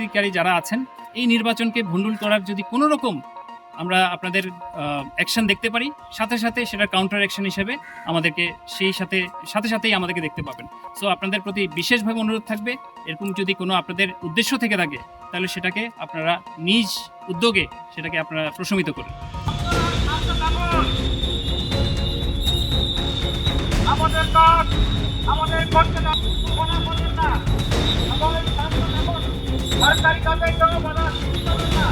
দুষ্কৃতিকারী যারা আছেন এই নির্বাচনকে ভণ্ডুল করার যদি কোনো রকম আমরা আপনাদের অ্যাকশন দেখতে পারি, সাথে সাথে সেটা কাউন্টার অ্যাকশন হিসেবে আমাদেরকে সেই সাথেই আমাদেরকে দেখতে পাবেন। সো আপনাদের প্রতি বিশেষভাবে অনুরোধ থাকবে, এরকম যদি কোনো আপনাদের উদ্দেশ্য থেকে থাকে তাহলে সেটাকে আপনারা নিজ উদ্যোগে সেটাকে আপনারা প্রশমিত করুন। আমাদের কাজ আমাদের করতে না, মনে করেন না। আমাদের সরকারি কাজে কেউ বাধা সৃষ্টি করবেন না।